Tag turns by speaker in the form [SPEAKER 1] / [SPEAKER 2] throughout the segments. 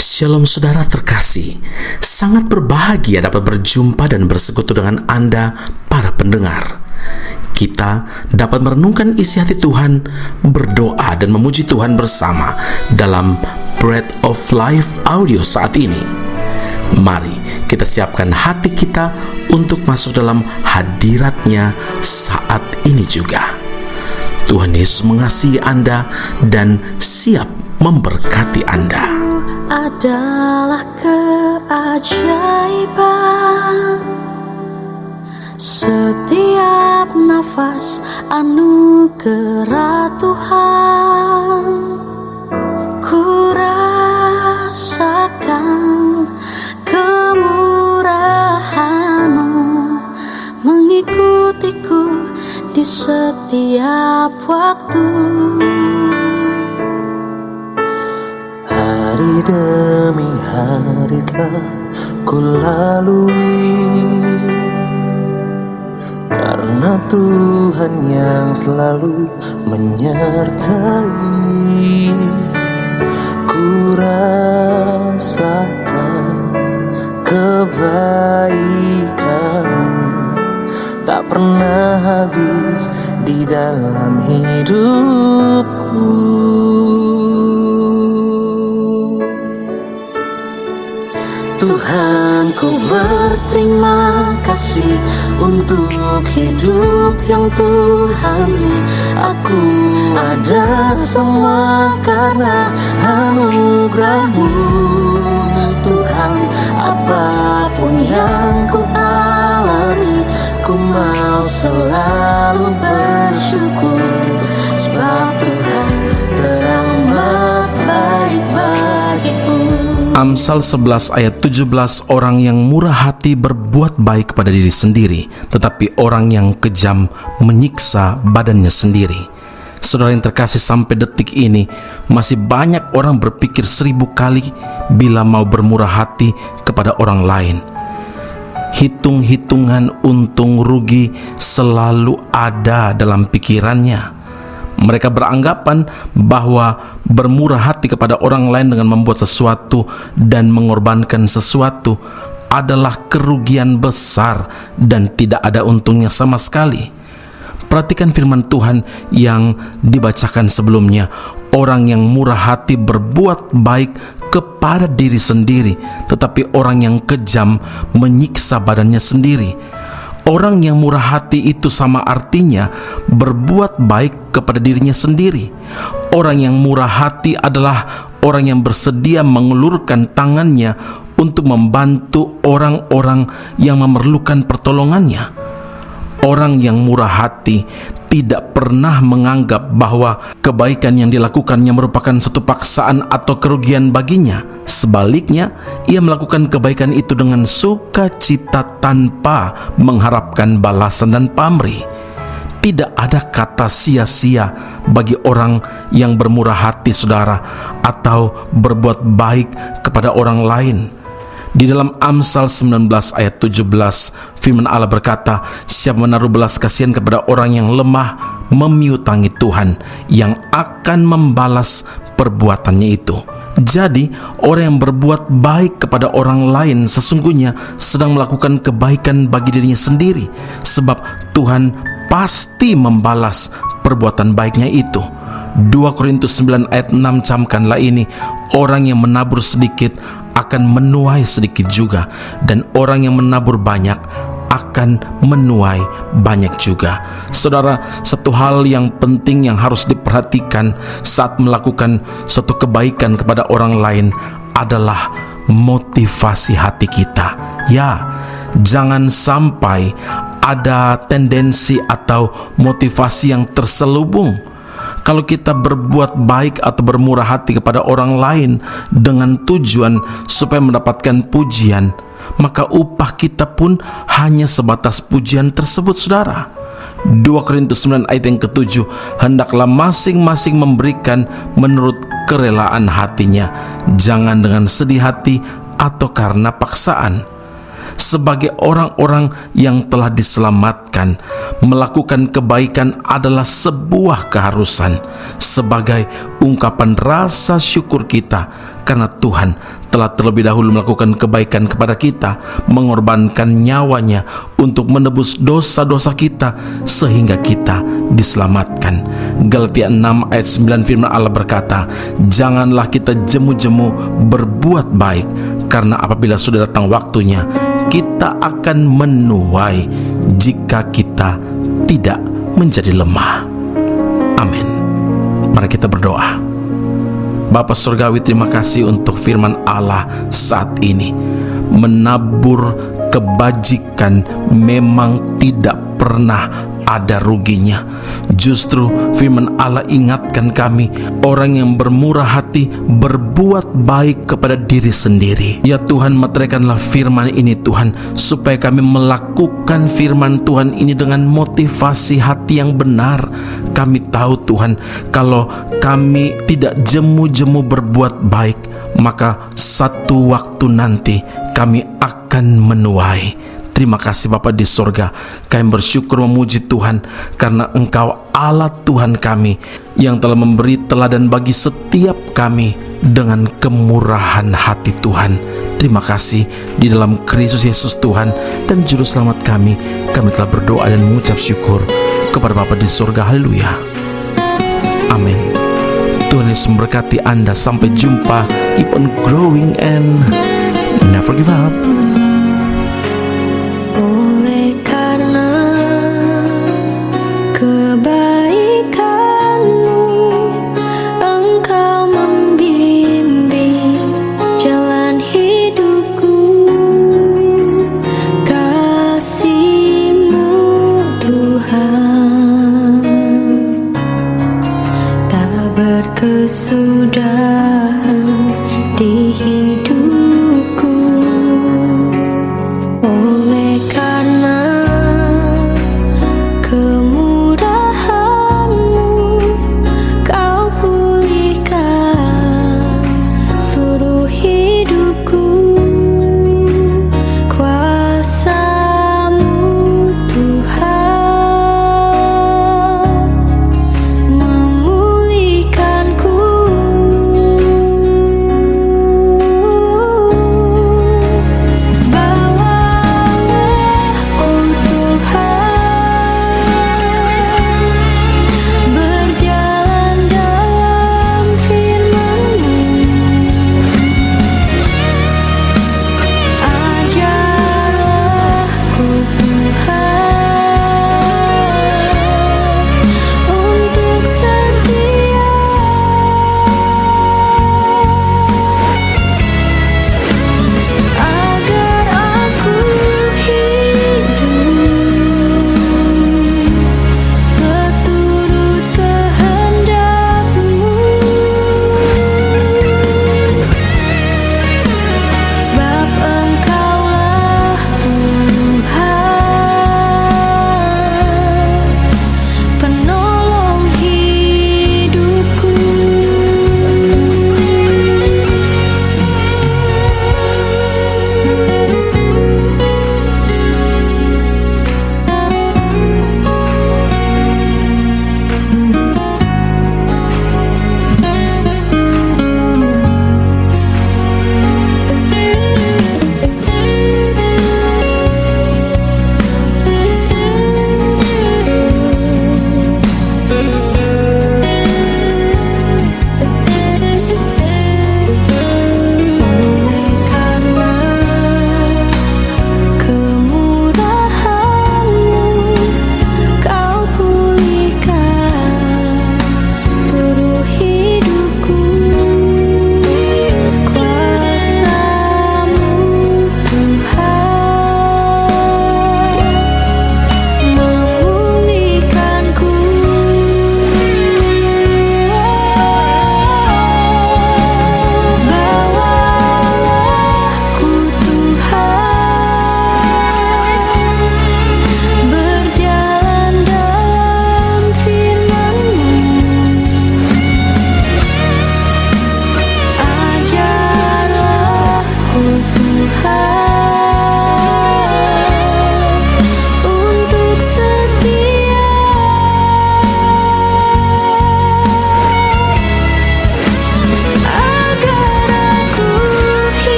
[SPEAKER 1] Shalom saudara terkasih, sangat berbahagia dapat berjumpa dan bersekutu dengan Anda para pendengar. Kita dapat merenungkan isi hati Tuhan, berdoa dan memuji Tuhan bersama dalam Bread of Life audio saat ini. Mari kita siapkan hati kita untuk masuk dalam hadirat-Nya saat ini juga. Tuhan Yesus mengasihi Anda dan siap memberkati Anda.
[SPEAKER 2] Adalah keajaiban, setiap nafas anugerah Tuhan. Ku rasakan kemurahan-Mu mengikutiku di setiap waktu.
[SPEAKER 3] Hari demi hari telah ku lalui, karena Tuhan yang selalu menyertai. Ku rasakan kebaikan-Mu tak pernah habis di dalam hidupku. Tuhan, ku berterima kasih untuk hidup yang Tuhan beri. Aku ada semua karena anugerah-Mu. Tuhan, apapun yang ku alami, ku mau selalu bersyukur, sebab Tuhan teramat baik bagiku.
[SPEAKER 1] Amsal 11 ayat 17, orang yang murah hati berbuat baik kepada diri sendiri, tetapi orang yang kejam menyiksa badannya sendiri. Saudara yang terkasih, sampai detik ini masih banyak orang berpikir 1000 kali bila mau bermurah hati kepada orang lain. Hitung-hitungan untung rugi selalu ada dalam pikirannya. Mereka beranggapan bahwa bermurah hati kepada orang lain dengan membuat sesuatu dan mengorbankan sesuatu adalah kerugian besar dan tidak ada untungnya sama sekali. Perhatikan firman Tuhan yang dibacakan sebelumnya. Orang yang murah hati berbuat baik kepada diri sendiri, tetapi orang yang kejam menyiksa badannya sendiri. Orang yang murah hati itu sama artinya berbuat baik kepada dirinya sendiri. Orang yang murah hati adalah orang yang bersedia mengulurkan tangannya untuk membantu orang-orang yang memerlukan pertolongannya. Orang yang murah hati tidak pernah menganggap bahwa kebaikan yang dilakukannya merupakan suatu paksaan atau kerugian baginya. Sebaliknya, ia melakukan kebaikan itu dengan sukacita tanpa mengharapkan balasan dan pamrih. Tidak ada kata sia-sia bagi orang yang bermurah hati, saudara, atau berbuat baik kepada orang lain. Di dalam Amsal 19 ayat 17, firman Allah berkata, siapa menaruh belas kasihan kepada orang yang lemah, memiutangi Tuhan yang akan membalas perbuatannya itu. Jadi, orang yang berbuat baik kepada orang lain sesungguhnya sedang melakukan kebaikan bagi dirinya sendiri, sebab Tuhan pasti membalas perbuatan baiknya itu. 2 Korintus 9 ayat 6 camkanlah ini, orang yang menabur sedikit akan menuai sedikit juga, dan orang yang menabur banyak akan menuai banyak juga. Saudara, satu hal yang penting yang harus diperhatikan saat melakukan suatu kebaikan kepada orang lain adalah motivasi hati kita. Ya, jangan sampai ada tendensi atau motivasi yang terselubung. Kalau kita berbuat baik atau bermurah hati kepada orang lain dengan tujuan supaya mendapatkan pujian, maka upah kita pun hanya sebatas pujian tersebut, saudara. 2 Korintus 9 ayat yang ke-7, hendaklah masing-masing memberikan menurut kerelaan hatinya, jangan dengan sedih hati atau karena paksaan. sebagai orang-orang yang telah diselamatkan. Melakukan kebaikan adalah sebuah keharusan sebagai ungkapan rasa syukur kita karena Tuhan telah terlebih dahulu melakukan kebaikan kepada kita, mengorbankan nyawanya untuk menebus dosa-dosa kita sehingga kita diselamatkan. Galatia 6 ayat 9 firman Allah berkata, "Janganlah kita jemu-jemu berbuat baik, karena apabila sudah datang waktunya, kita akan menuai jika kita tidak menjadi lemah." Amin. Mari kita berdoa. Bapa Surgawi, terima kasih untuk firman Allah saat ini. Menabur kebajikan memang tidak pernah ada ruginya. Justru firman Allah ingatkan kami, orang yang bermurah hati berbuat baik kepada diri sendiri. Ya Tuhan, meteraikanlah firman ini Tuhan, supaya kami melakukan firman Tuhan ini dengan motivasi hati yang benar. Kami tahu Tuhan, kalau kami tidak jemu-jemu berbuat baik, maka satu waktu nanti kami akan menuai. Terima kasih Bapa di sorga. Kami bersyukur memuji Tuhan karena Engkau Allah Tuhan kami yang telah memberi teladan bagi setiap kami dengan kemurahan hati Tuhan. Terima kasih di dalam Kristus Yesus Tuhan dan Juru Selamat kami telah berdoa dan mengucap syukur kepada Bapa di sorga. Haleluya. Amin. Tuhan Yesus memberkati Anda. Sampai jumpa. Keep on growing and never give up.
[SPEAKER 2] Oleh karena kebaikan-Mu, Engkau membimbing jalan hidupku. Kasih-Mu Tuhan tak berkesudahan di hidupku. Oleh karena kemurahan-Mu, Kau pulihkan seluruh hidupku. Kuasa-Mu Tuhan memulihkanku.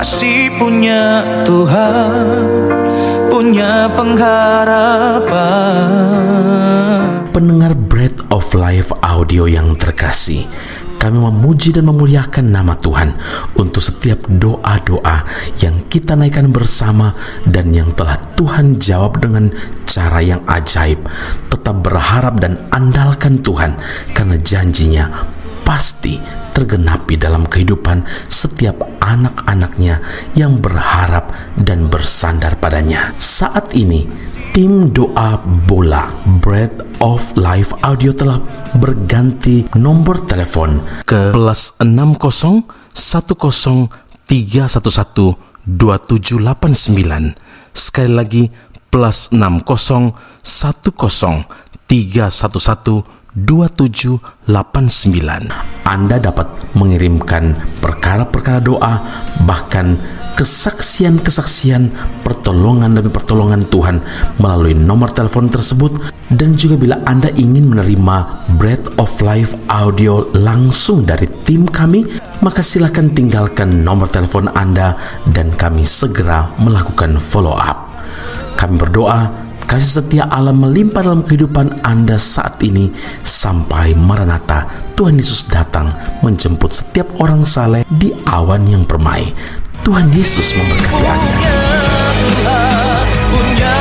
[SPEAKER 4] masih punya Tuhan, punya pengharapan.
[SPEAKER 1] Pendengar Bread of Life audio yang terkasih, kami memuji dan memuliakan nama Tuhan untuk setiap doa-doa yang kita naikkan bersama dan yang telah Tuhan jawab dengan cara yang ajaib. Tetap berharap dan andalkan Tuhan, karena janjinya pasti tergenapi dalam kehidupan setiap anak-anaknya yang berharap dan bersandar padanya. Saat ini, tim doa bola Bread of Life audio telah berganti nomor telepon ke +60 10 311 2789. Sekali lagi +60 10 311 2789. Anda dapat mengirimkan perkara-perkara doa, bahkan kesaksian-kesaksian, pertolongan demi pertolongan Tuhan melalui nomor telepon tersebut. Dan juga bila Anda ingin menerima Bread of Life audio langsung dari tim kami, maka silakan tinggalkan nomor telepon Anda dan kami segera melakukan follow up. Kami berdoa kasih setia Allah melimpah dalam kehidupan Anda saat ini sampai Maranatha, Tuhan Yesus datang menjemput setiap orang saleh di awan yang permai. Tuhan Yesus memberkati Anda.
[SPEAKER 4] Punya